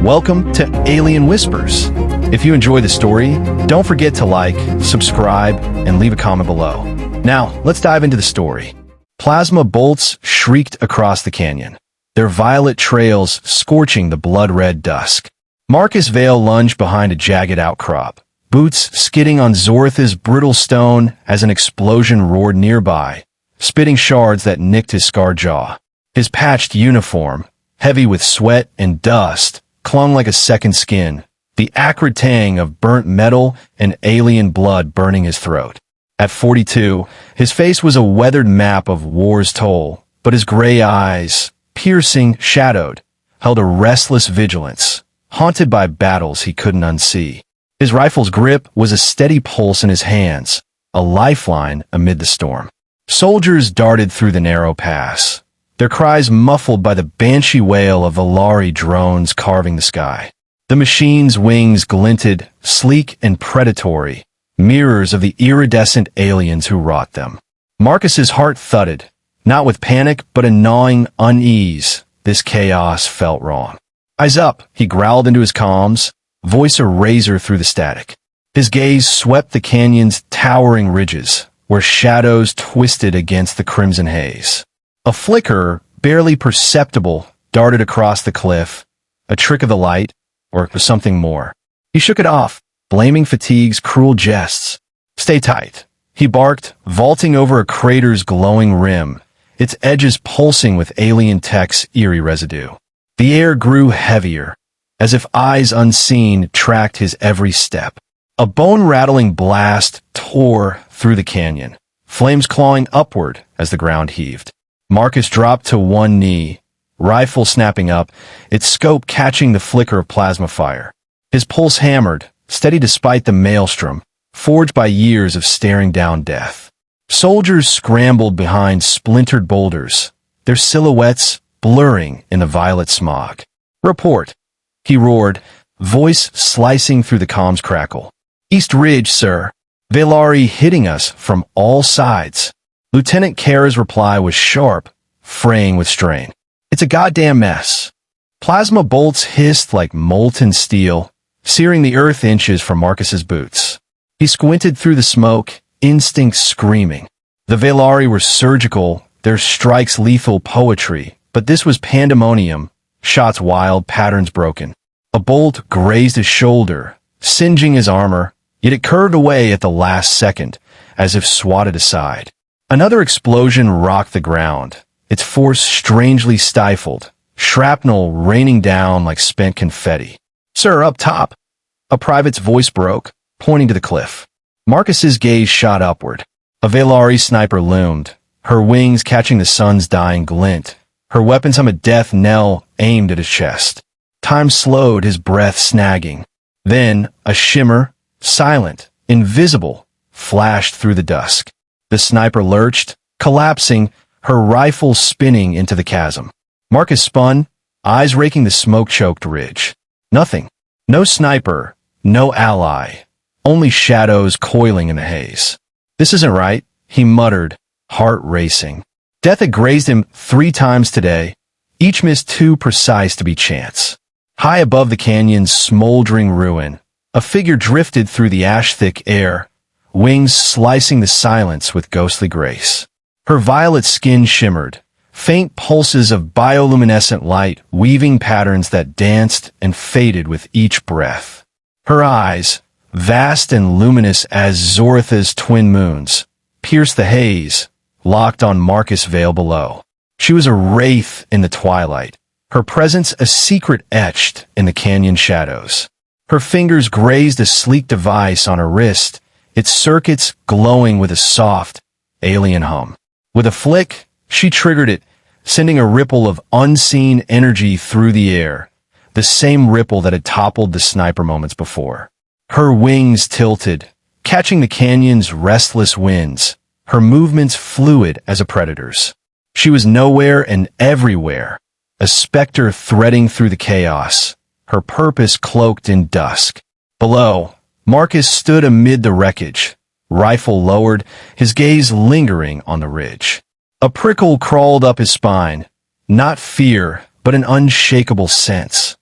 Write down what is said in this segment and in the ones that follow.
welcome to Alien Whispers. If you enjoy the story, don't forget to like, subscribe, and leave a comment below. Now, let's dive into the story. Plasma bolts shrieked across the canyon, their violet trails scorching the blood-red dusk. Marcus Vale lunged behind a jagged outcrop, boots skidding on Zorath's brittle stone as an explosion roared nearby, spitting shards that nicked his scarred jaw. His patched uniform, heavy with sweat and dust, clung like a second skin, the acrid tang of burnt metal and alien blood burning his throat. At 42, his face was a weathered map of war's toll, but his gray eyes, piercing, shadowed, held a restless vigilance, haunted by battles he couldn't unsee. His rifle's grip was a steady pulse in his hands, a lifeline amid the storm. Soldiers darted through the narrow pass, their cries muffled by the banshee wail of Veylari drones carving the sky. The machine's wings glinted, sleek and predatory, mirrors of the iridescent aliens who wrought them. Marcus's heart thudded, not with panic but a gnawing unease. This chaos felt wrong. "Eyes up," he growled into his comms, voice a razor through the static. His gaze swept the canyon's towering ridges, where shadows twisted against the crimson haze. A flicker, barely perceptible, darted across the cliff, a trick of the light, or it was something more. He shook it off, blaming fatigue's cruel jests. "Stay tight," he barked, vaulting over a crater's glowing rim, its edges pulsing with alien tech's eerie residue. The air grew heavier, as if eyes unseen tracked his every step. A bone-rattling blast tore through the canyon, flames clawing upward as the ground heaved. Marcus dropped to one knee, rifle snapping up, its scope catching the flicker of plasma fire. His pulse hammered, steady despite the maelstrom, forged by years of staring down death. Soldiers scrambled behind splintered boulders, their silhouettes blurring in the violet smog. "Report," he roared, voice slicing through the comms crackle. "East Ridge, sir. Veylari hitting us from all sides." Lieutenant Kara's reply was sharp, fraying with strain. "It's a goddamn mess." Plasma bolts hissed like molten steel, searing the earth inches from Marcus's boots. He squinted through the smoke, instinct screaming. The Veylari were surgical, their strikes lethal poetry, but this was pandemonium, shots wild, patterns broken. A bolt grazed his shoulder, singeing his armor, yet it curved away at the last second, as if swatted aside. Another explosion rocked the ground, its force strangely stifled, shrapnel raining down like spent confetti. "Sir, up top!" A private's voice broke, pointing to the cliff. Marcus's gaze shot upward. A Veylari sniper loomed, her wings catching the sun's dying glint, her weapons hum a death knell aimed at his chest. Time slowed, his breath snagging. Then, a shimmer, silent, invisible, flashed through the dusk. The sniper lurched, collapsing, her rifle spinning into the chasm. Marcus spun, eyes raking the smoke-choked ridge. Nothing. No sniper, no ally, only shadows coiling in the haze. "This isn't right," he muttered, heart racing. Death had grazed him 3 times today, each miss too precise to be chance. High above the canyon's smoldering ruin, a figure drifted through the ash-thick air, wings slicing the silence with ghostly grace. Her violet skin shimmered, faint pulses of bioluminescent light weaving patterns that danced and faded with each breath. Her eyes, vast and luminous as Zorath's twin moons, pierced the haze, locked on Marcus Vale below. She was a wraith in the twilight, her presence a secret etched in the canyon shadows. Her fingers grazed a sleek device on her wrist, its circuits glowing with a soft, alien hum. With a flick, she triggered it, sending a ripple of unseen energy through the air, the same ripple that had toppled the sniper moments before. Her wings tilted, catching the canyon's restless winds, her movements fluid as a predator's. She was nowhere and everywhere, a specter threading through the chaos, her purpose cloaked in dusk. Below, Marcus stood amid the wreckage, rifle lowered, his gaze lingering on the ridge. A prickle crawled up his spine, not fear, but an unshakable sense.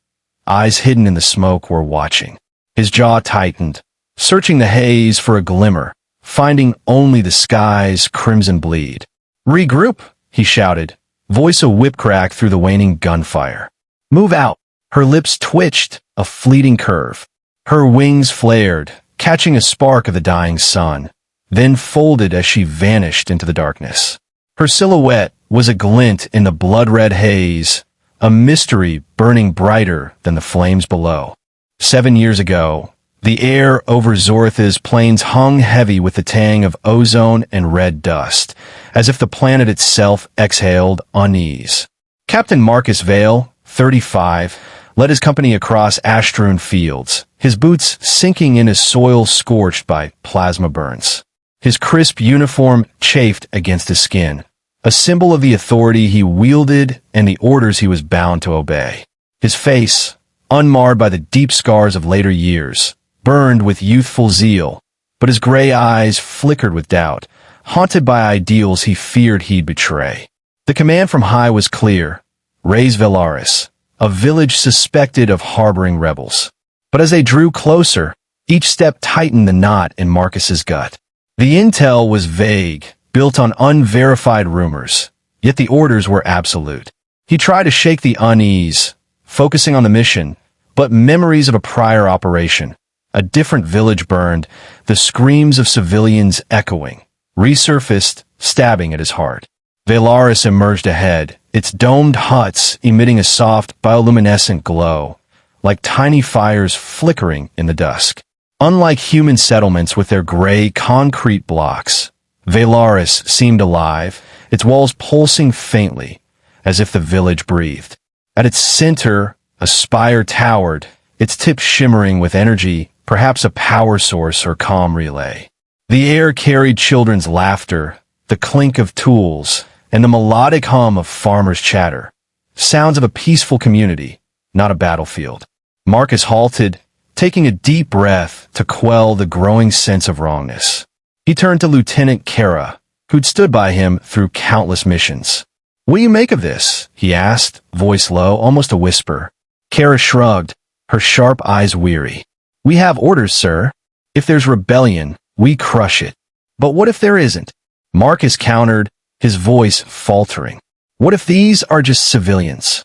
eyes hidden in the smoke, were watching. His jaw tightened, searching the haze for a glimmer, finding only the sky's crimson bleed. "Regroup," he shouted, voice a whip crack through the waning gunfire. "Move out." Her lips twitched, a fleeting curve. Her wings flared, catching a spark of the dying sun, then folded as she vanished into the darkness. Her silhouette was a glint in the blood-red haze, a mystery burning brighter than the flames below. 7 years ago, the air over Zorath's plains hung heavy with the tang of ozone and red dust, as if the planet itself exhaled unease. Captain Marcus Vale, 35, led his company across ash-strewn fields, his boots sinking in a soil scorched by plasma burns. His crisp uniform chafed against his skin, a symbol of the authority he wielded and the orders he was bound to obey. His face, unmarred by the deep scars of later years, burned with youthful zeal, but his gray eyes flickered with doubt, haunted by ideals he feared he'd betray. The command from high was clear: raise Veylaris, a village suspected of harboring rebels. But as they drew closer, each step tightened the knot in Marcus's gut. The intel was vague, built on unverified rumors, yet the orders were absolute. He tried to shake the unease, focusing on the mission, but memories of a prior operation, a different village burned, the screams of civilians echoing, resurfaced, stabbing at his heart. Veylaris emerged ahead, its domed huts emitting a soft bioluminescent glow, like tiny fires flickering in the dusk. Unlike human settlements with their gray concrete blocks, Veylaris seemed alive, its walls pulsing faintly, as if the village breathed. At its center, a spire towered, its tip shimmering with energy, perhaps a power source or comm relay. The air carried children's laughter, the clink of tools, and the melodic hum of farmers' chatter, sounds of a peaceful community, not a battlefield. Marcus halted, taking a deep breath to quell the growing sense of wrongness. He turned to Lieutenant Kara, who'd stood by him through countless missions. "What do you make of this?" he asked, voice low, almost a whisper. Kara shrugged, her sharp eyes weary. "We have orders, sir. If there's rebellion, we crush it. But what if there isn't?" Marcus countered, his voice faltering. "What if these are just civilians?"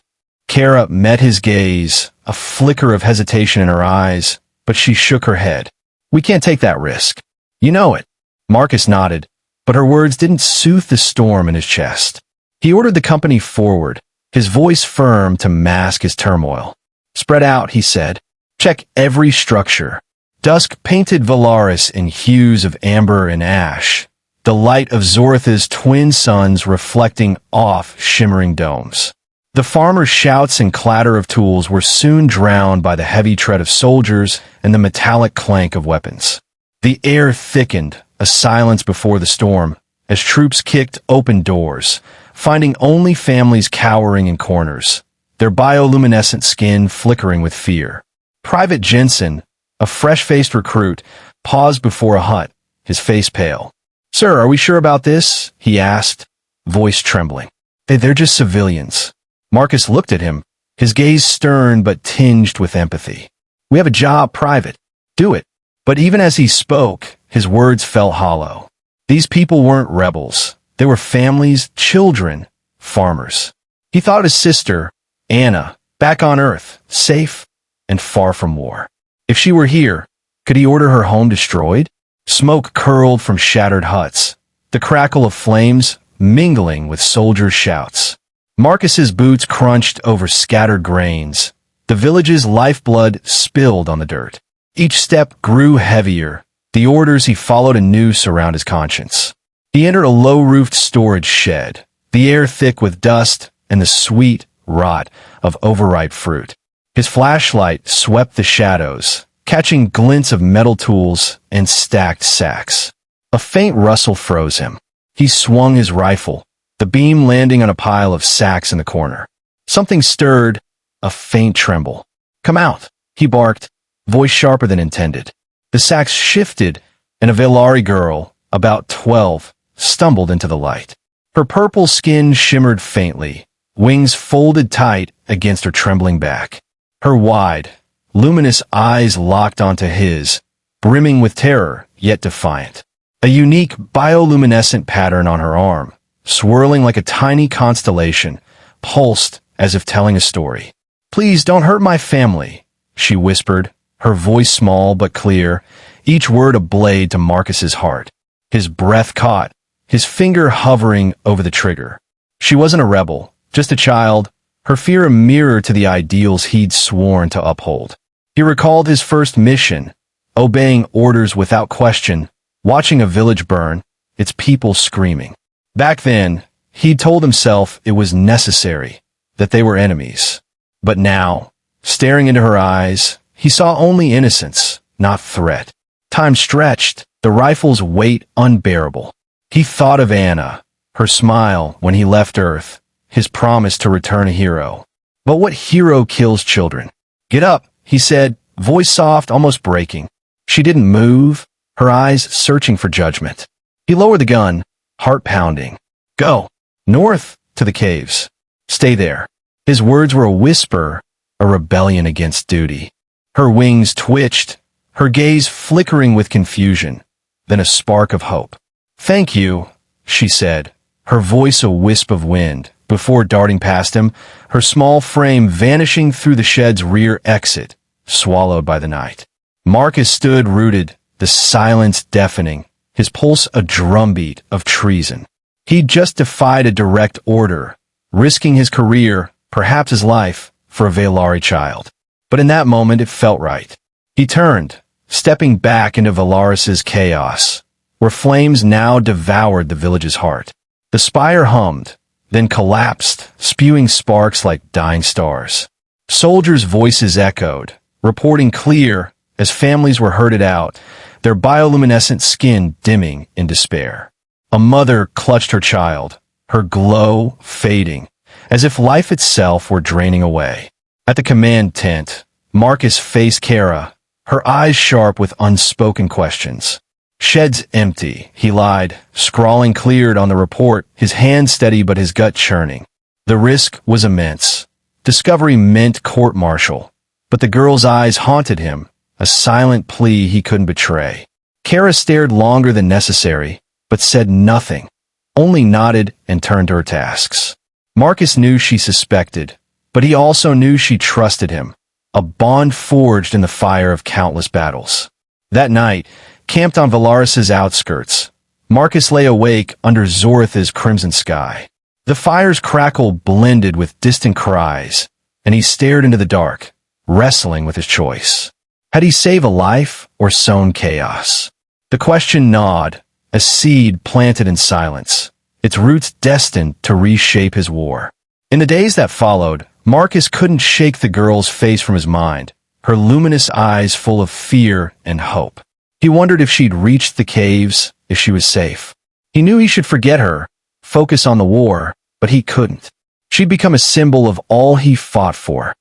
Kara met his gaze, a flicker of hesitation in her eyes, but she shook her head. "We can't take that risk. You know it." Marcus nodded, but her words didn't soothe the storm in his chest. He ordered the company forward, his voice firm to mask his turmoil. "Spread out," he said. "Check every structure." Dusk painted Veylaris in hues of amber and ash, the light of Zorath's twin suns reflecting off shimmering domes. The farmers' shouts and clatter of tools were soon drowned by the heavy tread of soldiers and the metallic clank of weapons. The air thickened, a silence before the storm, as troops kicked open doors, finding only families cowering in corners, their bioluminescent skin flickering with fear. Private Jensen, a fresh-faced recruit, paused before a hut, his face pale. "Sir, are we sure about this?" he asked, voice trembling. They're just civilians." Marcus looked at him, his gaze stern but tinged with empathy. "We have a job, Private. Do it." But even as he spoke, his words felt hollow. These people weren't rebels. They were families, children, farmers. He thought of his sister, Anna, back on Earth, safe and far from war. If she were here, could he order her home destroyed? Smoke curled from shattered huts, the crackle of flames mingling with soldiers' shouts. Marcus's boots crunched over scattered grains. The village's lifeblood spilled on the dirt. Each step grew heavier, the orders he followed a noose around his conscience. He entered a low-roofed storage shed, the air thick with dust and the sweet rot of overripe fruit. His flashlight swept the shadows, catching glints of metal tools and stacked sacks. A faint rustle froze him. He swung his rifle, the beam landing on a pile of sacks in the corner. Something stirred, a faint tremble. "Come out," he barked, voice sharper than intended. The sacks shifted, and a Veylari girl, about 12, stumbled into the light. Her purple skin shimmered faintly, wings folded tight against her trembling back. Her wide, luminous eyes locked onto his, brimming with terror, yet defiant. A unique bioluminescent pattern on her arm, swirling like a tiny constellation, pulsed as if telling a story. "Please don't hurt my family," she whispered, her voice small but clear, each word a blade to Marcus's heart. His breath caught, his finger hovering over the trigger. She wasn't a rebel, just a child, her fear a mirror to the ideals he'd sworn to uphold. He recalled his first mission, obeying orders without question, watching a village burn, its people screaming. Back then, he'd told himself it was necessary, that they were enemies. But now, staring into her eyes, he saw only innocence, not threat. Time stretched, the rifle's weight unbearable. He thought of Anna, her smile when he left Earth, his promise to return a hero. But what hero kills children? "Get up," he said, voice soft, almost breaking. She didn't move, her eyes searching for judgment. He lowered the gun, heart pounding. "Go. North, to the caves. Stay there." His words were a whisper, a rebellion against duty. Her wings twitched, her gaze flickering with confusion, then a spark of hope. "Thank you," she said, her voice a wisp of wind, before darting past him, her small frame vanishing through the shed's rear exit, swallowed by the night. Marcus stood rooted, the silence deafening, his pulse a drumbeat of treason. He'd just defied a direct order, risking his career, perhaps his life, for a Veylari child. But in that moment it felt right. He turned, stepping back into Veylaris's chaos, where flames now devoured the village's heart. The spire hummed, then collapsed, spewing sparks like dying stars. Soldiers' voices echoed, reporting clear as families were herded out, their bioluminescent skin dimming in despair. A mother clutched her child, her glow fading, as if life itself were draining away. At the command tent, Marcus faced Kara, her eyes sharp with unspoken questions. "Shed's empty," he lied, scrawling cleared on the report, his hand steady but his gut churning. The risk was immense. Discovery meant court-martial, but the girl's eyes haunted him, a silent plea he couldn't betray. Kara stared longer than necessary, but said nothing, only nodded and turned to her tasks. Marcus knew she suspected, but he also knew she trusted him, a bond forged in the fire of countless battles. That night, camped on Veylaris's outskirts, Marcus lay awake under Zorath's crimson sky. The fire's crackle blended with distant cries, and he stared into the dark, wrestling with his choice. Had he saved a life or sown chaos? The question gnawed, a seed planted in silence, its roots destined to reshape his war. In the days that followed, Marcus couldn't shake the girl's face from his mind, her luminous eyes full of fear and hope. He wondered if she'd reached the caves, if she was safe. He knew he should forget her, focus on the war, but he couldn't. She'd become a symbol of all he fought for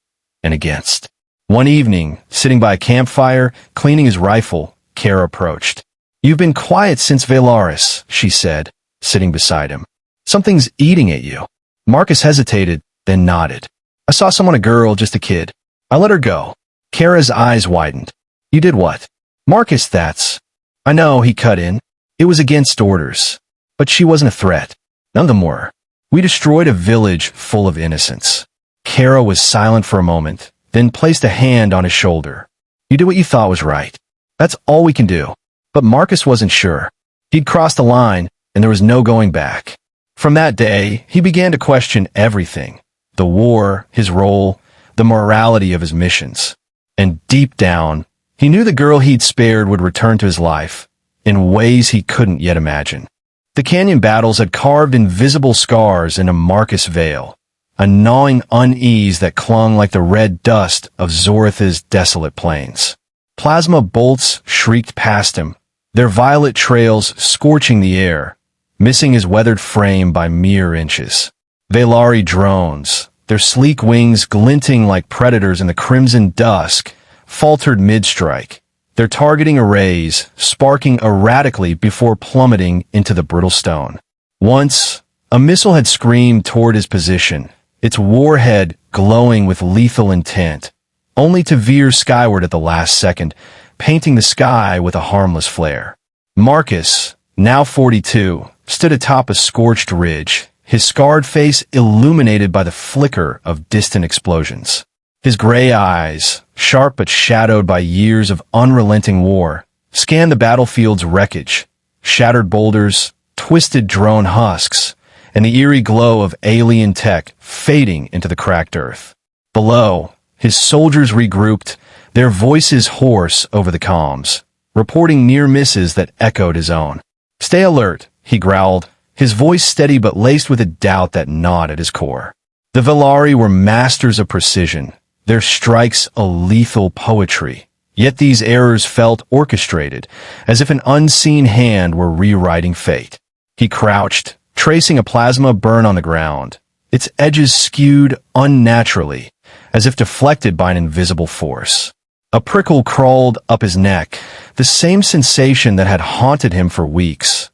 and against. One evening, sitting by a campfire, cleaning his rifle, Kara approached. "You've been quiet since Veylaris," she said, sitting beside him. "Something's eating at you." Marcus hesitated, then nodded. "I saw someone, a girl, just a kid. I let her go." Kara's eyes widened. "You did what?" "Marcus, that's—" "I know," he cut in. "It was against orders. But she wasn't a threat. None of them were. We destroyed a village full of innocents." Kara was silent for a moment, then placed a hand on his shoulder. "You did what you thought was right. That's all we can do." But Marcus wasn't sure. He'd crossed the line, and there was no going back. From that day, he began to question everything. The war, his role, the morality of his missions. And deep down, he knew the girl he'd spared would return to his life, in ways he couldn't yet imagine. The canyon battles had carved invisible scars into Marcus Vale, a gnawing unease that clung like the red dust of Zorath's desolate plains. Plasma bolts shrieked past him, their violet trails scorching the air, missing his weathered frame by mere inches. Veylari drones, their sleek wings glinting like predators in the crimson dusk, faltered mid-strike, their targeting arrays sparking erratically before plummeting into the brittle stone. Once, a missile had screamed toward his position, its warhead glowing with lethal intent, only to veer skyward at the last second, painting the sky with a harmless flare. Marcus, now 42, stood atop a scorched ridge, his scarred face illuminated by the flicker of distant explosions. His gray eyes, sharp but shadowed by years of unrelenting war, scanned the battlefield's wreckage, shattered boulders, twisted drone husks, and the eerie glow of alien tech fading into the cracked earth. Below, his soldiers regrouped, their voices hoarse over the comms, reporting near misses that echoed his own. "Stay alert," he growled, his voice steady but laced with a doubt that gnawed at his core. The Veylari were masters of precision, their strikes a lethal poetry. Yet these errors felt orchestrated, as if an unseen hand were rewriting fate. He crouched, tracing a plasma burn on the ground, its edges skewed unnaturally, as if deflected by an invisible force. A prickle crawled up his neck, the same sensation that had haunted him for weeks.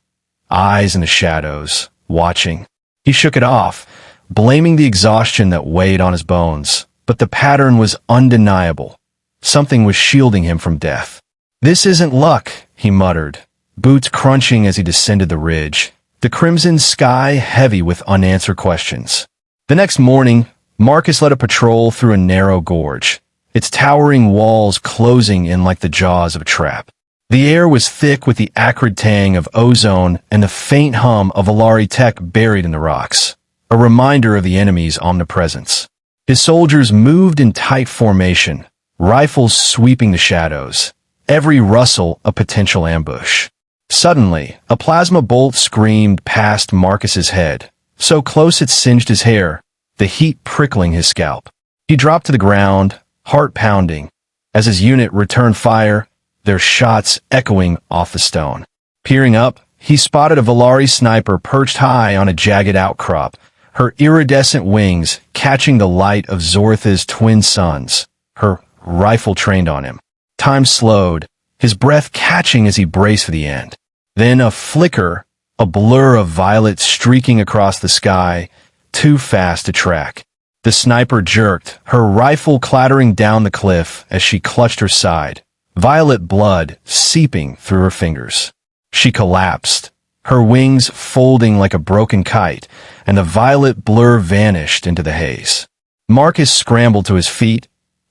Eyes in the shadows, watching. He shook it off, blaming the exhaustion that weighed on his bones, but the pattern was undeniable. Something was shielding him from death. "This isn't luck," he muttered, boots crunching as he descended the ridge, the crimson sky heavy with unanswered questions. The next morning, Marcus led a patrol through a narrow gorge, its towering walls closing in like the jaws of a trap. The air was thick with the acrid tang of ozone and the faint hum of Veylari tech buried in the rocks, a reminder of the enemy's omnipresence. His soldiers moved in tight formation, rifles sweeping the shadows, every rustle a potential ambush. Suddenly, a plasma bolt screamed past Marcus's head, so close it singed his hair, the heat prickling his scalp. He dropped to the ground, heart pounding. As his unit returned fire, their shots echoing off the stone. Peering up, he spotted a Veylari sniper perched high on a jagged outcrop, her iridescent wings catching the light of Zorath's twin suns, her rifle trained on him. Time slowed, his breath catching as he braced for the end. Then a flicker, a blur of violet streaking across the sky, too fast to track. The sniper jerked, her rifle clattering down the cliff as she clutched her side, violet blood seeping through her fingers. She collapsed, her wings folding like a broken kite, and the violet blur vanished into the haze. Marcus scrambled to his feet,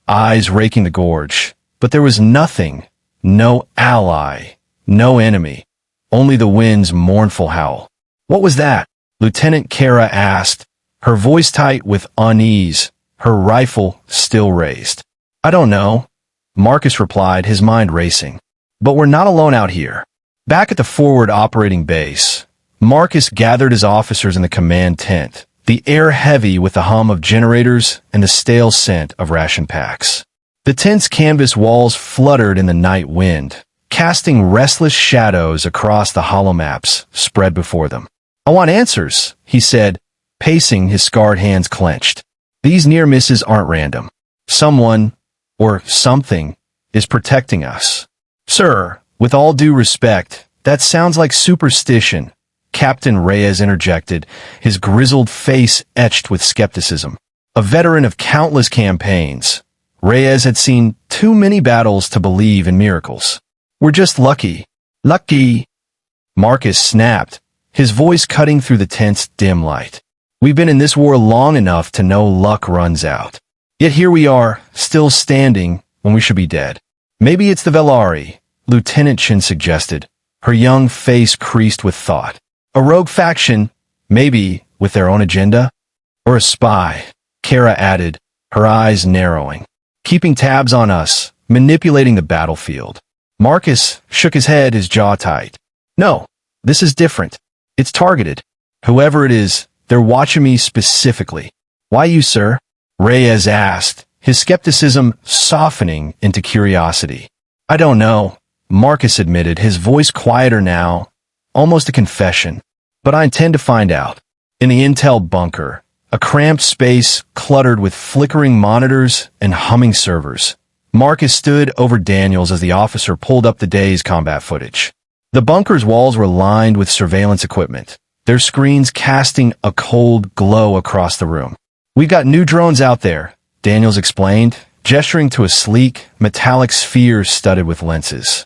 eyes raking the gorge, but there was nothing, no ally, no enemy, only the wind's mournful howl. "What was that?" Lieutenant Kara asked, her voice tight with unease, her rifle still raised. "I don't know," Marcus replied, his mind racing. "But we're not alone out here." Back at the forward operating base, Marcus gathered his officers in the command tent, the air heavy with the hum of generators and the stale scent of ration packs. The tent's canvas walls fluttered in the night wind, casting restless shadows across the hollow maps spread before them. "I want answers," he said, pacing, his scarred hands clenched. "These near misses aren't random. Someone, or something, is protecting us." "Sir, with all due respect, that sounds like superstition," Captain Reyes interjected, his grizzled face etched with skepticism. A veteran of countless campaigns, Reyes had seen too many battles to believe in miracles. "We're just lucky." "Lucky," Marcus snapped, his voice cutting through the tent's dim light. "We've been in this war long enough to know luck runs out. Yet here we are, still standing when we should be dead." "Maybe it's the Veylari," Lieutenant Chin suggested, her young face creased with thought. "A rogue faction, maybe with their own agenda? Or a spy," Kara added, her eyes narrowing. "Keeping tabs on us, manipulating the battlefield." Marcus shook his head, his jaw tight. "No, this is different. It's targeted. Whoever it is, they're watching me specifically." "Why you, sir?" Reyes asked, his skepticism softening into curiosity. "I don't know," Marcus admitted, his voice quieter now, almost a confession. "But I intend to find out." In the intel bunker, a cramped space cluttered with flickering monitors and humming servers, Marcus stood over Daniels as the officer pulled up the day's combat footage. The bunker's walls were lined with surveillance equipment, their screens casting a cold glow across the room. "We've got new drones out there," Daniels explained, gesturing to a sleek, metallic sphere studded with lenses.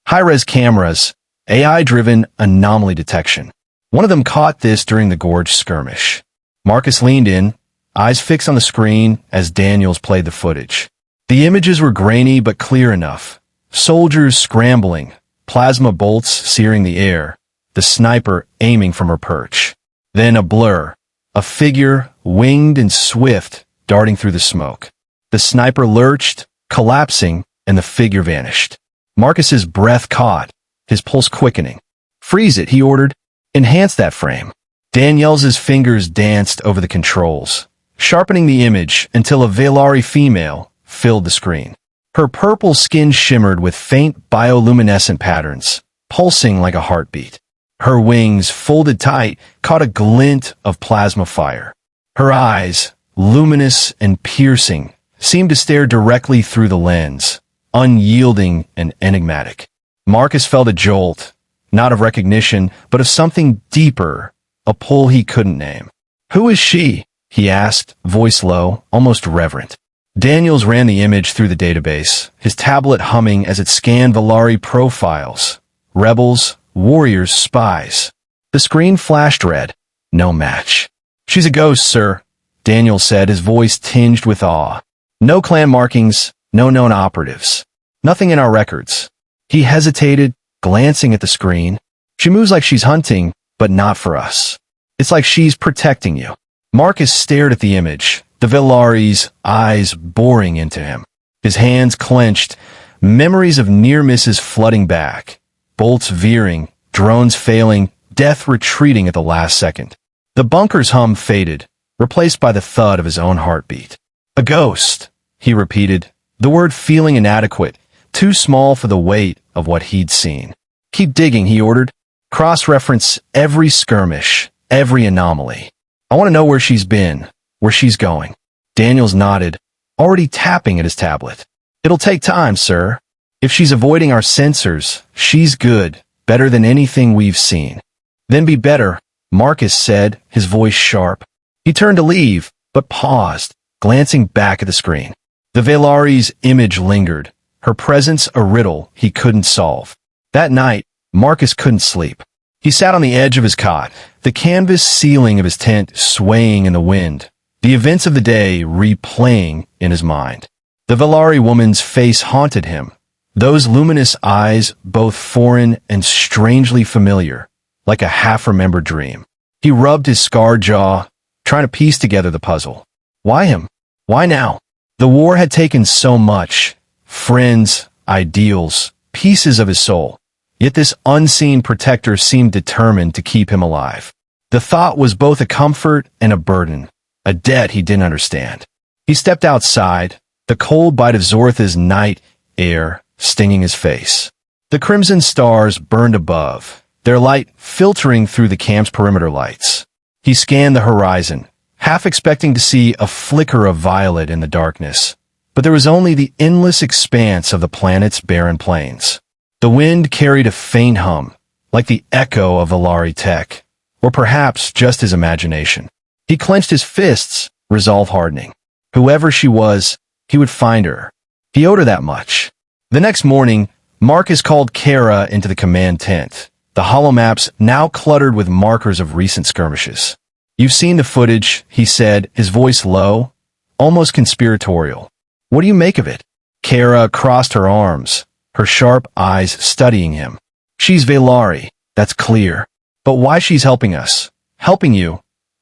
High-res cameras, AI-driven anomaly detection. One of them caught this during the gorge skirmish. Marcus leaned in, eyes fixed on the screen as Daniels played the footage. The images were grainy but clear enough. Soldiers scrambling, plasma bolts searing the air, the sniper aiming from her perch. Then a blur, a figure, winged and swift, darting through the smoke. The sniper lurched, collapsing, and the figure vanished. Marcus's breath caught, his pulse quickening. "Freeze it," he ordered. "Enhance that frame." Danielle's fingers danced over the controls, sharpening the image until a Veylari female filled the screen. Her purple skin shimmered with faint bioluminescent patterns, pulsing like a heartbeat. Her wings, folded tight, caught a glint of plasma fire. Her eyes, luminous and piercing, seemed to stare directly through the lens, unyielding and enigmatic. Marcus felt a jolt, not of recognition, but of something deeper, a pull he couldn't name. "Who is she?" he asked, voice low, almost reverent. Daniels ran the image through the database, his tablet humming as it scanned Veylari profiles. Rebels, warriors, spies. The screen flashed red. No match. "She's a ghost, sir," Daniels said, his voice tinged with awe. "No clan markings, no known operatives. Nothing in our records." He hesitated, glancing at the screen. "She moves like she's hunting, but not for us. It's like she's protecting you." Marcus stared at the image, the Veylari's eyes boring into him. His hands clenched, memories of near misses flooding back, bolts veering, drones failing, death retreating at the last second. The bunker's hum faded, replaced by the thud of his own heartbeat. "A ghost," he repeated, the word feeling inadequate, too small for the weight of what he'd seen. "Keep digging," he ordered. "Cross-reference every skirmish, every anomaly. I want to know where she's been, where she's going." Daniels nodded, already tapping at his tablet. "It'll take time, sir. If she's avoiding our sensors, she's good, better than anything we've seen." "Then be better," Marcus said, his voice sharp. He turned to leave, but paused, glancing back at the screen. The Veylari's image lingered, her presence a riddle he couldn't solve. That night, Marcus couldn't sleep. He sat on the edge of his cot, the canvas ceiling of his tent swaying in the wind, the events of the day replaying in his mind. The Veylari woman's face haunted him, those luminous eyes both foreign and strangely familiar, like a half-remembered dream. He rubbed his scarred jaw, trying to piece together the puzzle. Why him? Why now? The war had taken so much, friends, ideals, pieces of his soul. Yet this unseen protector seemed determined to keep him alive. The thought was both a comfort and a burden, a debt he didn't understand. He stepped outside, the cold bite of Zorath's night air stinging his face. The crimson stars burned above, their light filtering through the camp's perimeter lights. He scanned the horizon, half expecting to see a flicker of violet in the darkness, but there was only the endless expanse of the planet's barren plains. The wind carried a faint hum, like the echo of Veylari tech, or perhaps just his imagination. He clenched his fists, resolve hardening. Whoever she was, he would find her. He owed her that much. The next morning, Marcus called Kara into the command tent, the holomaps now cluttered with markers of recent skirmishes. "You've seen the footage," he said, his voice low, almost conspiratorial. "What do you make of it?" Kara crossed her arms, her sharp eyes studying him. "She's Veylari, that's clear. But why she's helping us, helping you,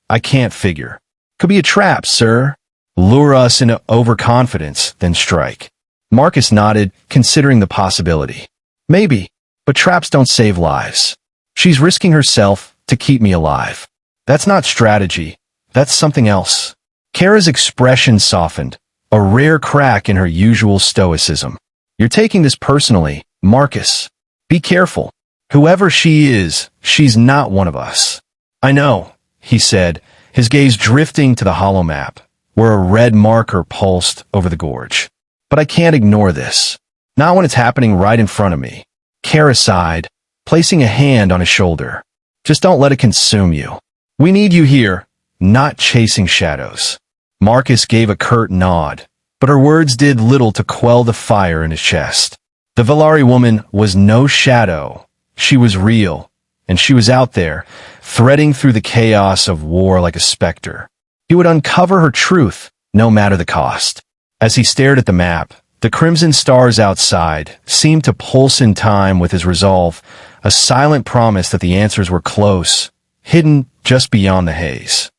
I can't figure. Could be a trap, sir. Lure us into overconfidence, then strike." Marcus nodded, considering the possibility. "Maybe, but traps don't save lives. She's risking herself to keep me alive. That's not strategy, that's something else." Kara's expression softened, a rare crack in her usual stoicism. "You're taking this personally, Marcus. Be careful. Whoever she is, she's not one of us." "I know," he said, his gaze drifting to the holomap, where a red marker pulsed over the gorge. "But I can't ignore this. Not when it's happening right in front of me." Kara sighed, placing a hand on his shoulder. "Just don't let it consume you. We need you here, not chasing shadows." Marcus gave a curt nod, but her words did little to quell the fire in his chest. The Veylari woman was no shadow. She was real, and she was out there, threading through the chaos of war like a specter. He would uncover her truth, no matter the cost. As he stared at the map, the crimson stars outside seemed to pulse in time with his resolve, a silent promise that the answers were close, hidden just beyond the haze.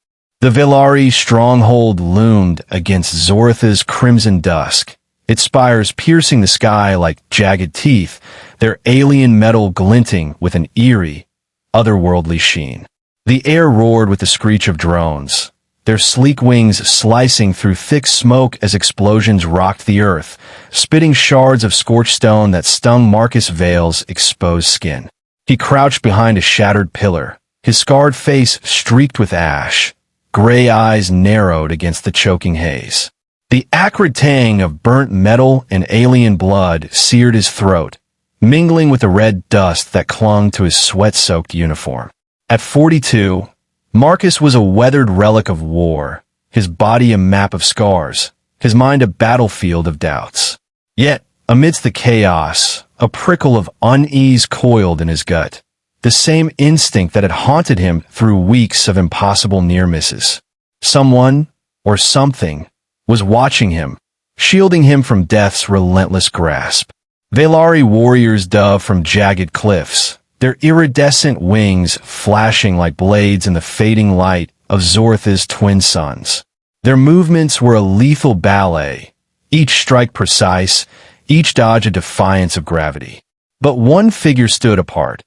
The Veylari stronghold loomed against Zorath's crimson dusk, its spires piercing the sky like jagged teeth, their alien metal glinting with an eerie, otherworldly sheen. The air roared with the screech of drones, their sleek wings slicing through thick smoke as explosions rocked the earth, spitting shards of scorched stone that stung Marcus Vale's exposed skin. He crouched behind a shattered pillar, his scarred face streaked with ash, gray eyes narrowed against the choking haze. The acrid tang of burnt metal and alien blood seared his throat, mingling with the red dust that clung to his sweat-soaked uniform. At 42, Marcus was a weathered relic of war, his body a map of scars, his mind a battlefield of doubts. Yet, amidst the chaos, a prickle of unease coiled in his gut, the same instinct that had haunted him through weeks of impossible near-misses. Someone, or something, was watching him, shielding him from death's relentless grasp. Veylari warriors dove from jagged cliffs, their iridescent wings flashing like blades in the fading light of Zorath's twin suns. Their movements were a lethal ballet, each strike precise, each dodge a defiance of gravity. But one figure stood apart.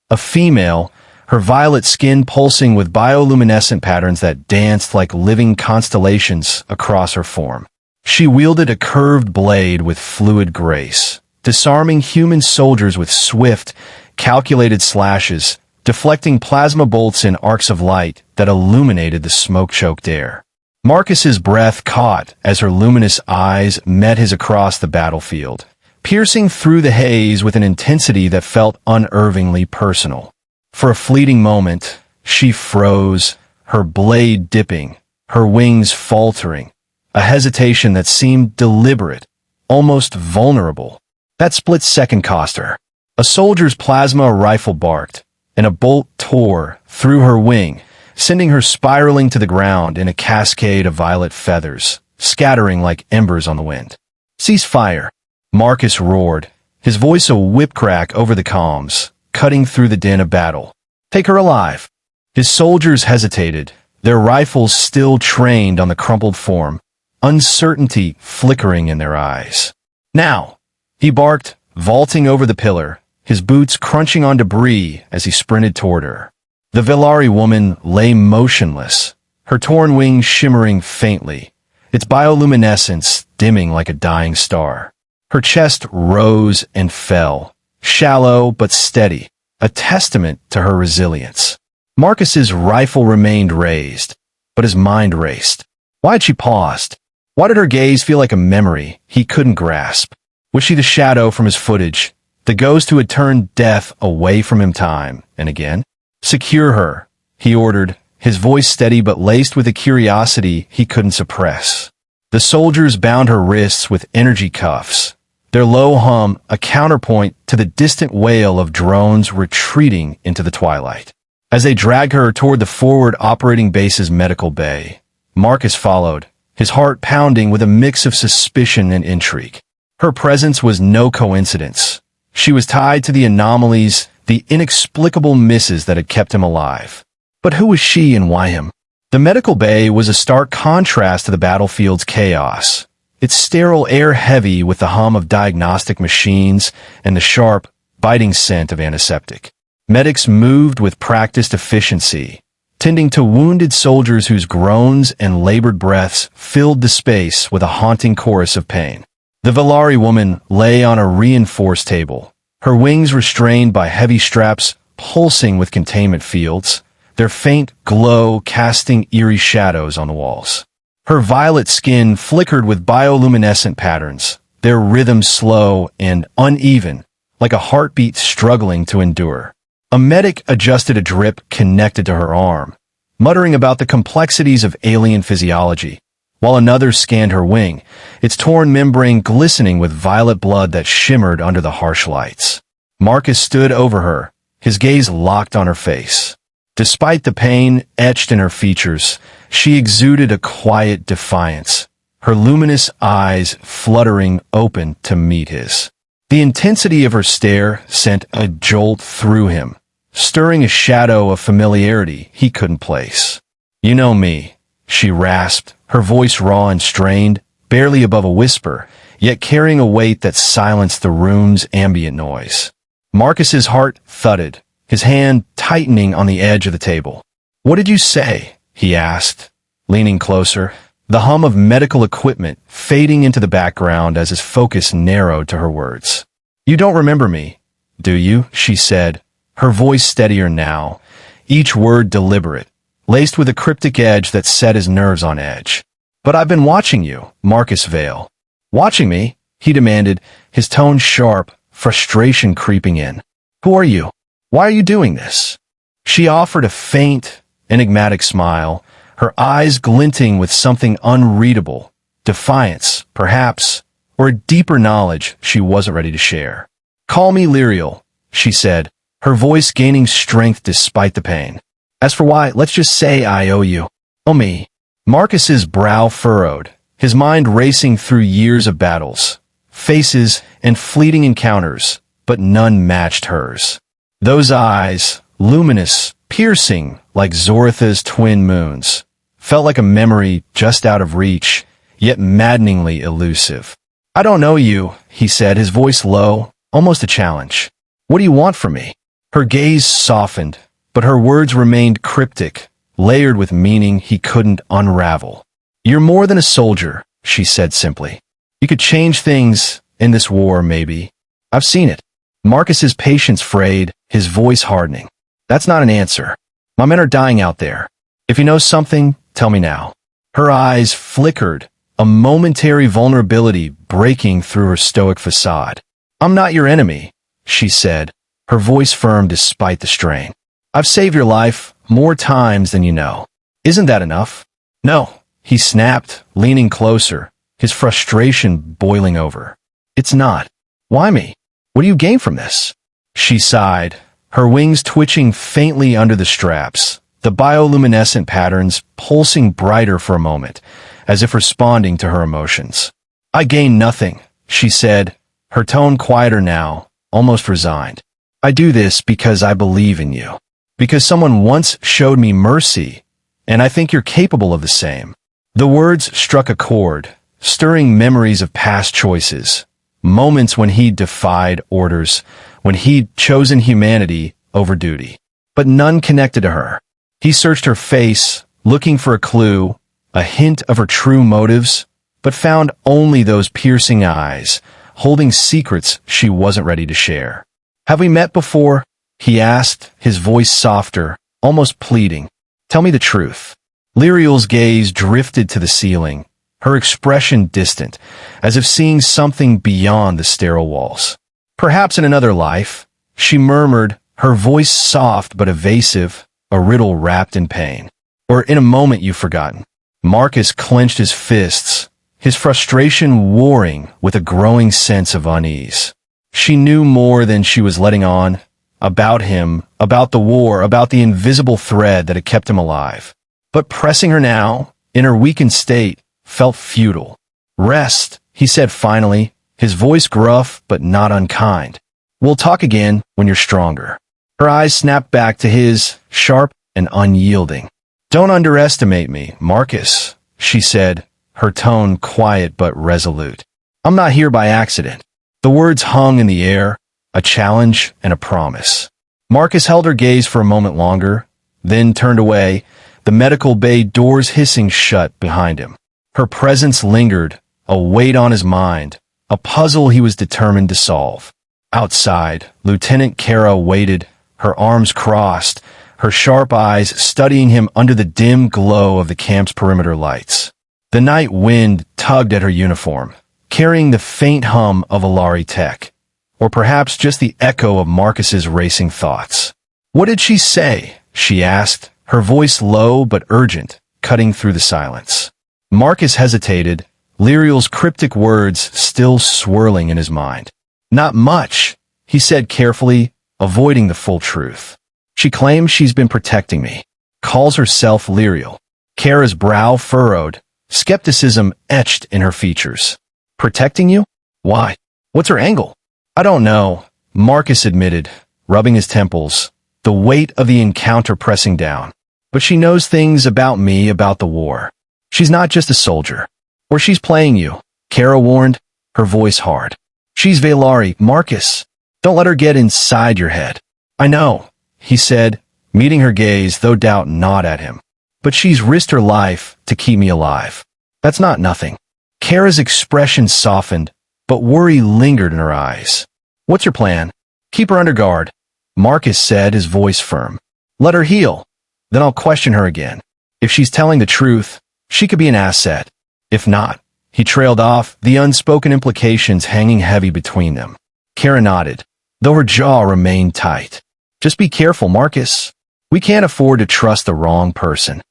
A female, her violet skin pulsing with bioluminescent patterns that danced like living constellations across her form. She wielded a curved blade with fluid grace, disarming human soldiers with swift, calculated slashes, deflecting plasma bolts in arcs of light that illuminated the smoke-choked air. Marcus's breath caught as her luminous eyes met his across the battlefield, piercing through the haze with an intensity that felt unervingly personal. For a fleeting moment, she froze, her blade dipping, her wings faltering, a hesitation that seemed deliberate, almost vulnerable. That split second cost her. A soldier's plasma rifle barked, and a bolt tore through her wing, sending her spiraling to the ground in a cascade of violet feathers, scattering like embers on the wind. "Cease fire," Marcus roared, his voice a whip-crack over the comms, cutting through the din of battle. "Take her alive." His soldiers hesitated, their rifles still trained on the crumpled form, uncertainty flickering in their eyes. "Now," he barked, vaulting over the pillar, his boots crunching on debris as he sprinted toward her. The Veylari woman lay motionless, her torn wings shimmering faintly, its bioluminescence dimming like a dying star. Her chest rose and fell, shallow but steady, a testament to her resilience. Marcus's rifle remained raised, but his mind raced. Why had she paused? Why did her gaze feel like a memory he couldn't grasp? Was she the shadow from his footage, the ghost who had turned death away from him time and again? "Secure her," he ordered, his voice steady but laced with a curiosity he couldn't suppress. The soldiers bound her wrists with energy cuffs, their low hum a counterpoint to the distant wail of drones retreating into the twilight. As they dragged her toward the forward operating base's medical bay, Marcus followed, his heart pounding with a mix of suspicion and intrigue. Her presence was no coincidence. She was tied to the anomalies, the inexplicable misses that had kept him alive. But who was she and why him? The medical bay was a stark contrast to the battlefield's chaos, its sterile air heavy with the hum of diagnostic machines and the sharp, biting scent of antiseptic. Medics moved with practiced efficiency, tending to wounded soldiers whose groans and labored breaths filled the space with a haunting chorus of pain. The Veylari woman lay on a reinforced table, her wings restrained by heavy straps pulsing with containment fields, their faint glow casting eerie shadows on the walls. Her violet skin flickered with bioluminescent patterns, their rhythm slow and uneven, like a heartbeat struggling to endure. A medic adjusted a drip connected to her arm, muttering about the complexities of alien physiology, while another scanned her wing, its torn membrane glistening with violet blood that shimmered under the harsh lights. Marcus stood over her, his gaze locked on her face. Despite the pain etched in her features, she exuded a quiet defiance, her luminous eyes fluttering open to meet his. The intensity of her stare sent a jolt through him, stirring a shadow of familiarity he couldn't place. "You know me," she rasped, her voice raw and strained, barely above a whisper, yet carrying a weight that silenced the room's ambient noise. Marcus's heart thudded, his hand tightening on the edge of the table. "What did you say?" he asked, leaning closer, the hum of medical equipment fading into the background as his focus narrowed to her words. "You don't remember me, do you?" she said, her voice steadier now, each word deliberate, laced with a cryptic edge that set his nerves on edge. "But I've been watching you, Marcus Vale." "Watching me?" he demanded, his tone sharp, frustration creeping in. "Who are you? Why are you doing this?" She offered a faint, enigmatic smile, her eyes glinting with something unreadable, defiance, perhaps, or a deeper knowledge she wasn't ready to share. "Call me Lirael," she said, her voice gaining strength despite the pain. "As for why, let's just say I owe you." "Oh me." Marcus's brow furrowed, his mind racing through years of battles, faces, and fleeting encounters, but none matched hers. Those eyes, luminous, piercing like Zorath's twin moons, felt like a memory just out of reach, yet maddeningly elusive. "I don't know you," he said, his voice low, almost a challenge. "What do you want from me?" Her gaze softened, but her words remained cryptic, layered with meaning he couldn't unravel. "You're more than a soldier," she said simply. "You could change things in this war, maybe. I've seen it." Marcus's patience frayed, his voice hardening. "That's not an answer. My men are dying out there. If you know something, tell me now." Her eyes flickered, a momentary vulnerability breaking through her stoic facade. "I'm not your enemy," she said, her voice firm despite the strain. "I've saved your life more times than you know. Isn't that enough?" "No," he snapped, leaning closer, his frustration boiling over. "It's not." "Why me? What do you gain from this?" She sighed, her wings twitching faintly under the straps, the bioluminescent patterns pulsing brighter for a moment, as if responding to her emotions. "I gain nothing," she said, her tone quieter now, almost resigned. "I do this because I believe in you. Because someone once showed me mercy, and I think you're capable of the same." The words struck a chord, stirring memories of past choices, moments when he'd defied orders, when he'd chosen humanity over duty. But none connected to her. He searched her face, looking for a clue, a hint of her true motives, but found only those piercing eyes, holding secrets she wasn't ready to share. "Have we met before?" he asked, his voice softer, almost pleading. "Tell me the truth." Lirael's gaze drifted to the ceiling, her expression distant, as if seeing something beyond the sterile walls. "Perhaps in another life," she murmured, her voice soft but evasive, a riddle wrapped in pain. "Or in a moment you've forgotten." Marcus clenched his fists, his frustration warring with a growing sense of unease. She knew more than she was letting on, about him, about the war, about the invisible thread that had kept him alive. But pressing her now, in her weakened state, felt futile. "Rest," he said finally, his voice gruff but not unkind. "We'll talk again when you're stronger." Her eyes snapped back to his, sharp and unyielding. "Don't underestimate me, Marcus," she said, her tone quiet but resolute. "I'm not here by accident." The words hung in the air, a challenge and a promise. Marcus held her gaze for a moment longer, then turned away, the medical bay doors hissing shut behind him. Her presence lingered, a weight on his mind, a puzzle he was determined to solve. Outside, Lieutenant Kara waited, her arms crossed, her sharp eyes studying him under the dim glow of the camp's perimeter lights. The night wind tugged at her uniform, carrying the faint hum of Veylari tech, or perhaps just the echo of Marcus's racing thoughts. "What did she say?" she asked, her voice low but urgent, cutting through the silence. Marcus hesitated, Lirael's cryptic words still swirling in his mind. Not much, he said carefully, avoiding the full truth. She claims she's been protecting me. Calls herself Lirael. Kara's brow furrowed, skepticism etched in her features. Protecting you? Why? What's her angle? I don't know, Marcus admitted, rubbing his temples, the weight of the encounter pressing down. But she knows things about me, about the war. She's not just a soldier. Or she's playing you, Kara warned, her voice hard. She's Veylari, Marcus. Don't let her get inside your head. I know, he said, meeting her gaze, though doubt gnawed at him. But she's risked her life to keep me alive. That's not nothing. Kara's expression softened, but worry lingered in her eyes. What's your plan? Keep her under guard, Marcus said, his voice firm. Let her heal. Then I'll question her again. If she's telling the truth, she could be an asset. If not, he trailed off, the unspoken implications hanging heavy between them. Kara nodded, though her jaw remained tight. Just be careful, Marcus. We can't afford to trust the wrong person.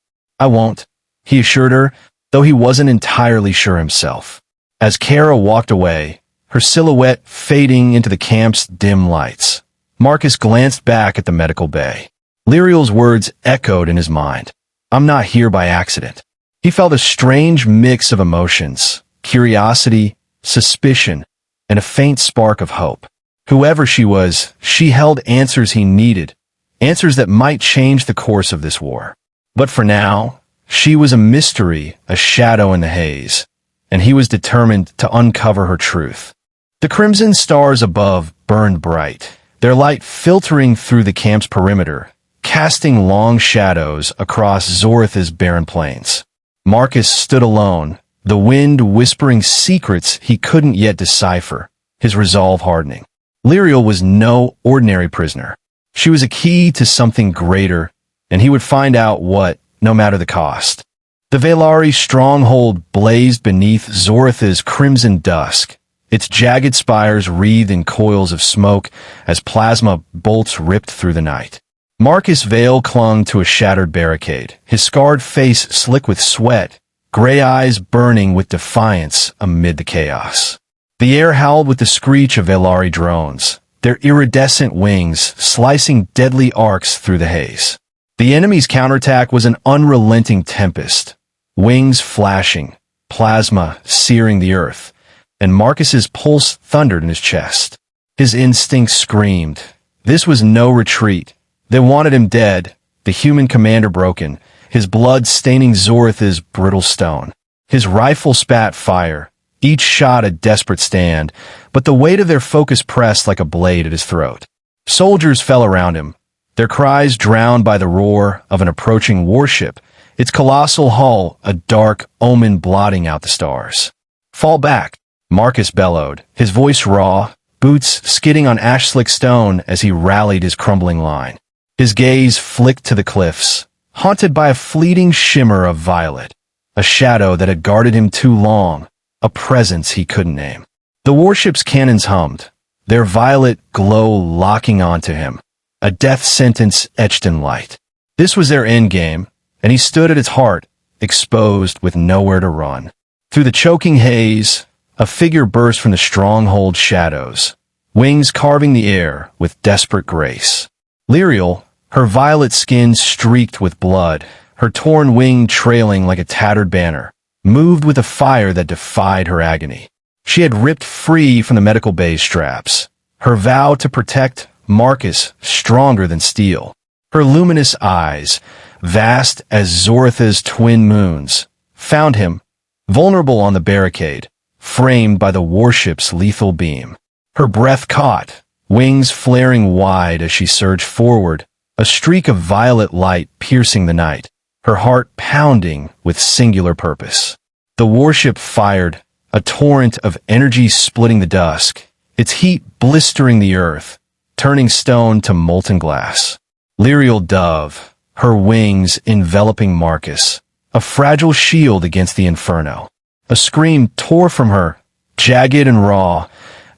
I won't, he assured her, though he wasn't entirely sure himself. As Kara walked away, her silhouette fading into the camp's dim lights, Marcus glanced back at the medical bay. Lirael's words echoed in his mind. I'm not here by accident. He felt a strange mix of emotions, curiosity, suspicion, and a faint spark of hope. Whoever she was, she held answers he needed, answers that might change the course of this war. But for now, she was a mystery, a shadow in the haze, and he was determined to uncover her truth. The crimson stars above burned bright, their light filtering through the camp's perimeter, casting long shadows across Zorath's barren plains. Marcus stood alone, the wind whispering secrets he couldn't yet decipher, his resolve hardening. Lirael was no ordinary prisoner. She was a key to something greater, and he would find out what, no matter the cost. The Veylari stronghold blazed beneath Zorath's crimson dusk, its jagged spires wreathed in coils of smoke as plasma bolts ripped through the night. Marcus Vale clung to a shattered barricade, his scarred face slick with sweat, gray eyes burning with defiance amid the chaos. The air howled with the screech of Veylari drones, their iridescent wings slicing deadly arcs through the haze. The enemy's counterattack was an unrelenting tempest, wings flashing, plasma searing the earth, and Marcus's pulse thundered in his chest. His instincts screamed. This was no retreat. They wanted him dead, the human commander broken, his blood staining Zorath's brittle stone. His rifle spat fire, each shot a desperate stand, but the weight of their focus pressed like a blade at his throat. Soldiers fell around him, their cries drowned by the roar of an approaching warship, its colossal hull a dark omen blotting out the stars. Fall back, Marcus bellowed, his voice raw, boots skidding on ash-slick stone as he rallied his crumbling line. His gaze flicked to the cliffs, haunted by a fleeting shimmer of violet, a shadow that had guarded him too long, a presence he couldn't name. The warship's cannons hummed, their violet glow locking onto him, a death sentence etched in light. This was their endgame, and he stood at its heart, exposed with nowhere to run. Through the choking haze, a figure burst from the stronghold shadows, wings carving the air with desperate grace. Lirael, her violet skin streaked with blood, her torn wing trailing like a tattered banner, moved with a fire that defied her agony. She had ripped free from the medical bay straps, her vow to protect Marcus stronger than steel. Her luminous eyes, vast as Zorath's twin moons, found him, vulnerable on the barricade, framed by the warship's lethal beam. Her breath caught, wings flaring wide as she surged forward, a streak of violet light piercing the night, her heart pounding with singular purpose. The warship fired, a torrent of energy splitting the dusk, its heat blistering the earth, turning stone to molten glass. Lirael dove, her wings enveloping Marcus, a fragile shield against the inferno. A scream tore from her, jagged and raw,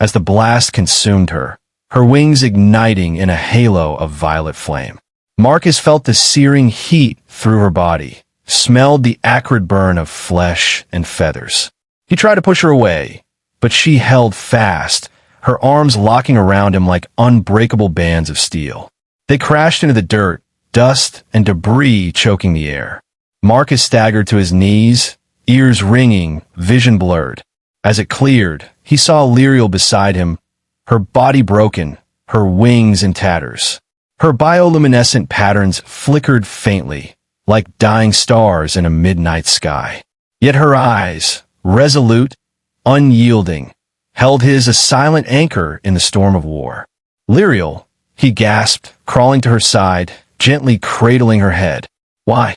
as the blast consumed her, her wings igniting in a halo of violet flame. Marcus felt the searing heat through her body, smelled the acrid burn of flesh and feathers. He tried to push her away, but she held fast, her arms locking around him like unbreakable bands of steel. They crashed into the dirt, dust and debris choking the air. Marcus staggered to his knees, ears ringing, vision blurred. As it cleared, he saw Lirael beside him, her body broken, her wings in tatters. Her bioluminescent patterns flickered faintly, like dying stars in a midnight sky. Yet her eyes, resolute, unyielding, held his a silent anchor in the storm of war. Lirael, he gasped, crawling to her side, gently cradling her head. Why'd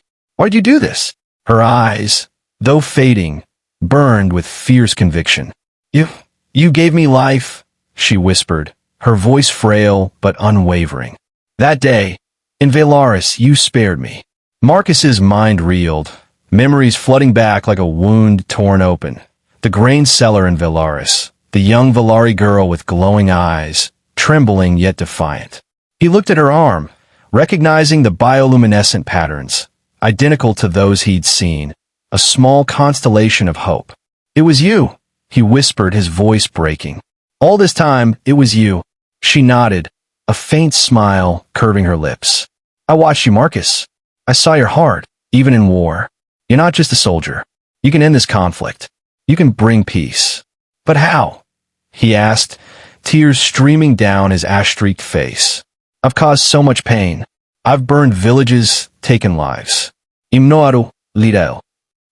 you do this? Her eyes, though fading, burned with fierce conviction. You gave me life, she whispered, her voice frail but unwavering. That day, in Veylaris, you spared me. Marcus's mind reeled, memories flooding back like a wound torn open. The grain cellar in Veylaris, the young Veylari girl with glowing eyes, trembling yet defiant. He looked at her arm, recognizing the bioluminescent patterns, identical to those he'd seen, a small constellation of hope. It was you, he whispered, his voice breaking. All this time, it was you. She nodded, a faint smile curving her lips. I watched you, Marcus. I saw your heart, even in war. You're not just a soldier. You can end this conflict. You can bring peace. But how? He asked, tears streaming down his ash-streaked face. I've caused so much pain. I've burned villages, taken lives. Imnoaru, Lirael.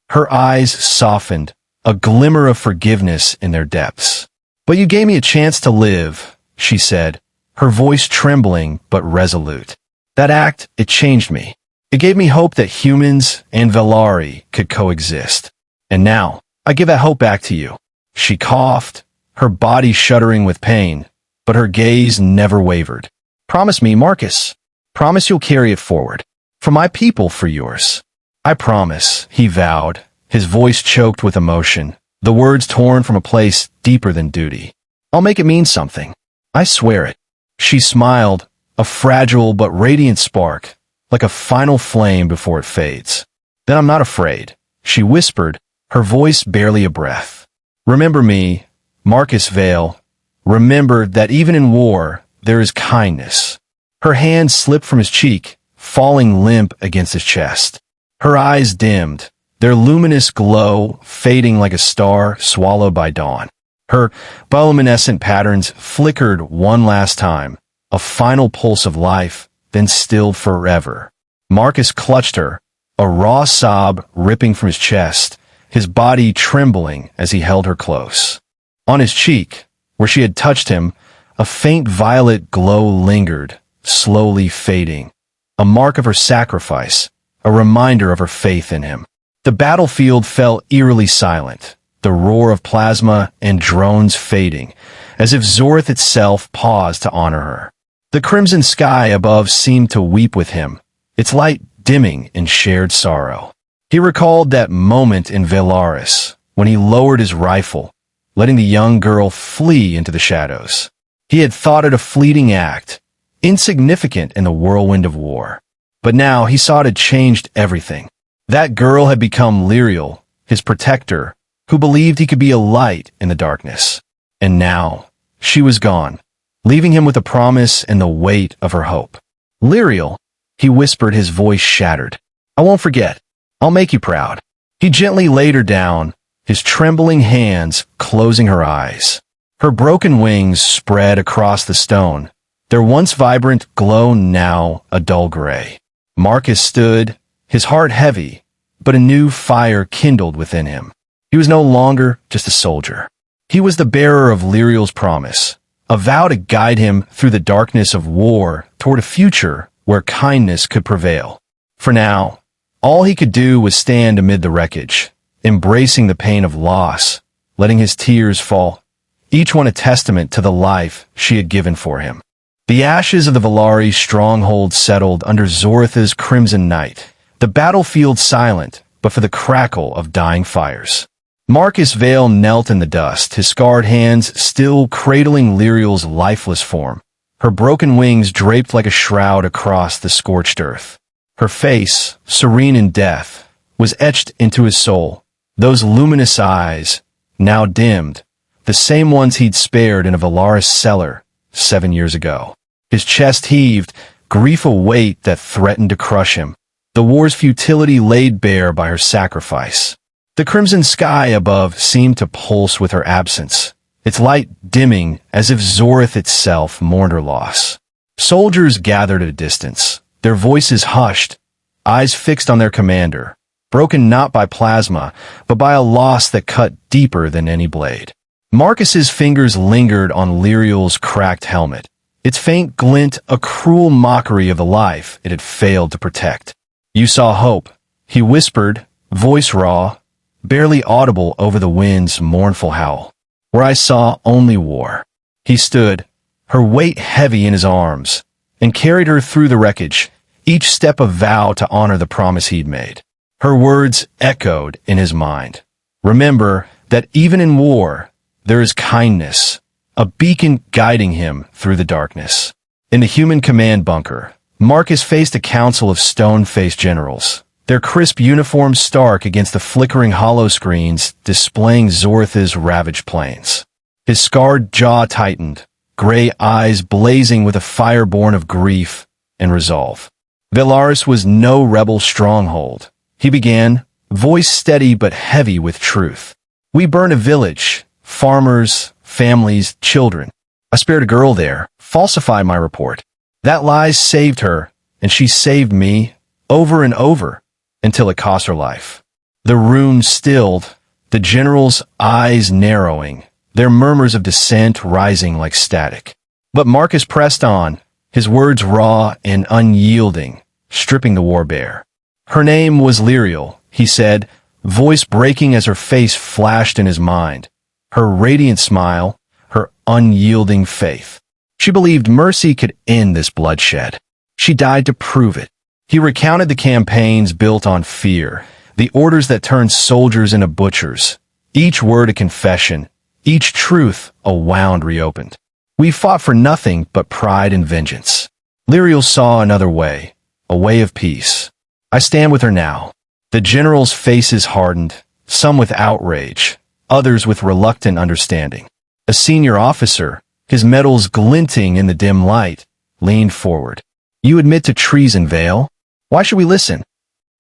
Her eyes softened, a glimmer of forgiveness in their depths. But you gave me a chance to live, she said, her voice trembling but resolute. That act, it changed me. It gave me hope that humans and Veylari could coexist. And now, I give that hope back to you. She coughed, her body shuddering with pain, but her gaze never wavered. Promise me, Marcus. Promise you'll carry it forward. For my people, for yours. I promise, he vowed, his voice choked with emotion, the words torn from a place deeper than duty. I'll make it mean something. I swear it. She smiled, a fragile but radiant spark, like a final flame before it fades. Then I'm not afraid, she whispered, her voice barely a breath. Remember me, Marcus Vale. Remember that even in war, there is kindness. Her hand slipped from his cheek, falling limp against his chest. Her eyes dimmed, their luminous glow fading like a star swallowed by dawn. Her bioluminescent patterns flickered one last time, a final pulse of life, then stilled forever. Marcus clutched her, a raw sob ripping from his chest, his body trembling as he held her close. On his cheek, where she had touched him, a faint violet glow lingered, slowly fading, a mark of her sacrifice, a reminder of her faith in him. The battlefield fell eerily silent, the roar of plasma and drones fading, as if Zorath itself paused to honor her. The crimson sky above seemed to weep with him, its light dimming in shared sorrow. He recalled that moment in Veylaris, when he lowered his rifle, letting the young girl flee into the shadows. He had thought it a fleeting act, insignificant in the whirlwind of war. But now he saw it had changed everything. That girl had become Lirael, his protector, who believed he could be a light in the darkness. And now, she was gone, leaving him with a promise and the weight of her hope. Lirael, he whispered, his voice shattered. I won't forget. I'll make you proud. He gently laid her down, his trembling hands closing her eyes. Her broken wings spread across the stone, their once vibrant glow now a dull gray. Marcus stood, his heart heavy, but a new fire kindled within him. He was no longer just a soldier. He was the bearer of Lirael's promise, a vow to guide him through the darkness of war toward a future where kindness could prevail. For now, all he could do was stand amid the wreckage, embracing the pain of loss, letting his tears fall, each one a testament to the life she had given for him. The ashes of the Veylari stronghold settled under Zorath's crimson night, the battlefield silent but for the crackle of dying fires. Marcus Vale knelt in the dust, his scarred hands still cradling Lirael's lifeless form, her broken wings draped like a shroud across the scorched earth. Her face, serene in death, was etched into his soul. Those luminous eyes, now dimmed, the same ones he'd spared in a Veylaris cellar 7 years ago. His chest heaved, grief a weight that threatened to crush him. The war's futility laid bare by her sacrifice. The crimson sky above seemed to pulse with her absence, its light dimming as if Zorath itself mourned her loss. Soldiers gathered at a distance, their voices hushed, eyes fixed on their commander, broken not by plasma, but by a loss that cut deeper than any blade. Marcus's fingers lingered on Lirael's cracked helmet, its faint glint a cruel mockery of the life it had failed to protect. "You saw hope," he whispered, voice raw, barely audible over the wind's mournful howl. "Where I saw only war." He stood, her weight heavy in his arms, and carried her through the wreckage, each step a vow to honor the promise he'd made. Her words echoed in his mind. Remember that even in war, there is kindness, a beacon guiding him through the darkness. In the human command bunker, Marcus faced a council of stone-faced generals, their crisp uniforms stark against the flickering holoscreens displaying Zorath's ravaged plains. His scarred jaw tightened, gray eyes blazing with a fire born of grief and resolve. Veylaris was no rebel stronghold. He began, voice steady but heavy with truth. "We burned a village, farmers, families, children. I spared a girl there, falsified my report. That lie saved her, and she saved me, over and over, until it cost her life." The room stilled, the general's eyes narrowing, their murmurs of dissent rising like static. But Marcus pressed on, his words raw and unyielding, stripping the war bare. "Her name was Lirael," he said, voice breaking as her face flashed in his mind. Her radiant smile, her unyielding faith. She believed mercy could end this bloodshed. She died to prove it. He recounted the campaigns built on fear, the orders that turned soldiers into butchers, each word a confession, each truth a wound reopened. "We fought for nothing but pride and vengeance." Lirael saw another way, a way of peace. "I stand with her now." The generals' faces hardened, some with outrage, others with reluctant understanding. A senior officer, his medals glinting in the dim light, leaned forward. "You admit to treason, Vale? Why should we listen?"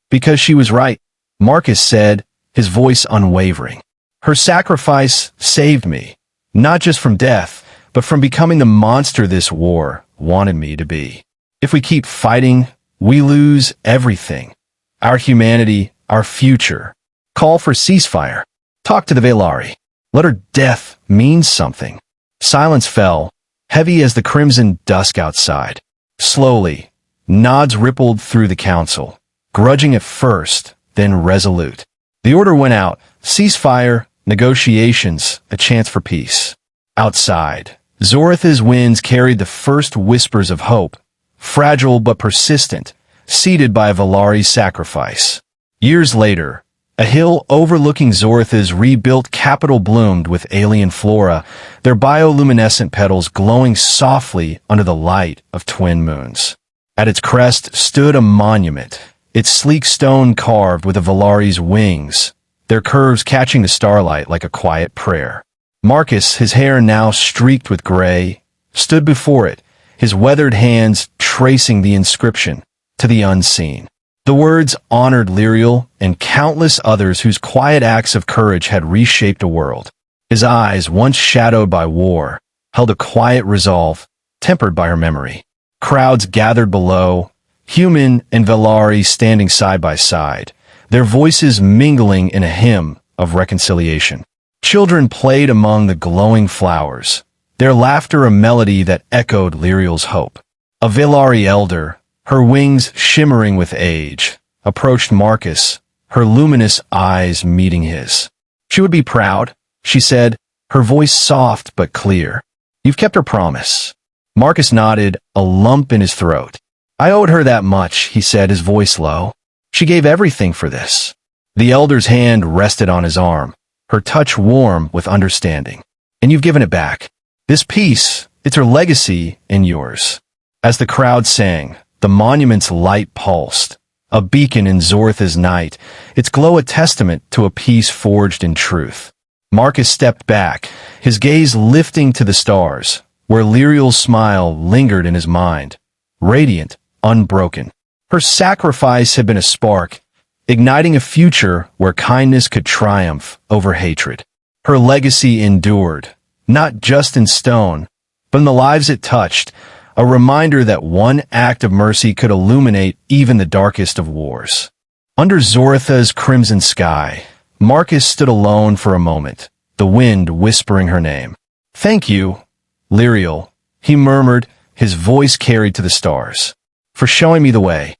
"Because she was right," Marcus said, his voice unwavering. "Her sacrifice saved me, not just from death, but from becoming the monster this war wanted me to be. If we keep fighting, we lose everything. Our humanity, our future. Call for ceasefire. Talk to the Veylari. Let her death mean something." Silence fell, heavy as the crimson dusk outside. Slowly, nods rippled through the council, grudging at first, then resolute. The order went out, ceasefire, negotiations, a chance for peace. Outside, Zorath's winds carried the first whispers of hope, fragile but persistent, seeded by a Veylari sacrifice. Years later, a hill overlooking Zorath's rebuilt capital bloomed with alien flora, their bioluminescent petals glowing softly under the light of twin moons. At its crest stood a monument, its sleek stone carved with a Veylari's wings, their curves catching the starlight like a quiet prayer. Marcus, his hair now streaked with gray, stood before it, his weathered hands tracing the inscription, "To the Unseen." The words honored Lirael and countless others whose quiet acts of courage had reshaped a world. His eyes, once shadowed by war, held a quiet resolve, tempered by her memory. Crowds gathered below, human and Veylari standing side by side, their voices mingling in a hymn of reconciliation. Children played among the glowing flowers, their laughter a melody that echoed Lirael's hope. A Veylari elder, her wings shimmering with age, approached Marcus, her luminous eyes meeting his. "She would be proud," she said, her voice soft but clear. "You've kept her promise." Marcus nodded, a lump in his throat. "I owed her that much," he said, his voice low. "She gave everything for this." The elder's hand rested on his arm, her touch warm with understanding. "And you've given it back. This peace, it's her legacy and yours." As the crowd sang, the monument's light pulsed, a beacon in Zorath's night, its glow a testament to a peace forged in truth. Marcus stepped back, his gaze lifting to the stars, where Lirael's smile lingered in his mind, radiant, unbroken. Her sacrifice had been a spark, igniting a future where kindness could triumph over hatred. Her legacy endured, not just in stone, but in the lives it touched, a reminder that one act of mercy could illuminate even the darkest of wars. Under Zorath's crimson sky, Marcus stood alone for a moment, the wind whispering her name. "Thank you, Lirael," he murmured, his voice carried to the stars, "for showing me the way."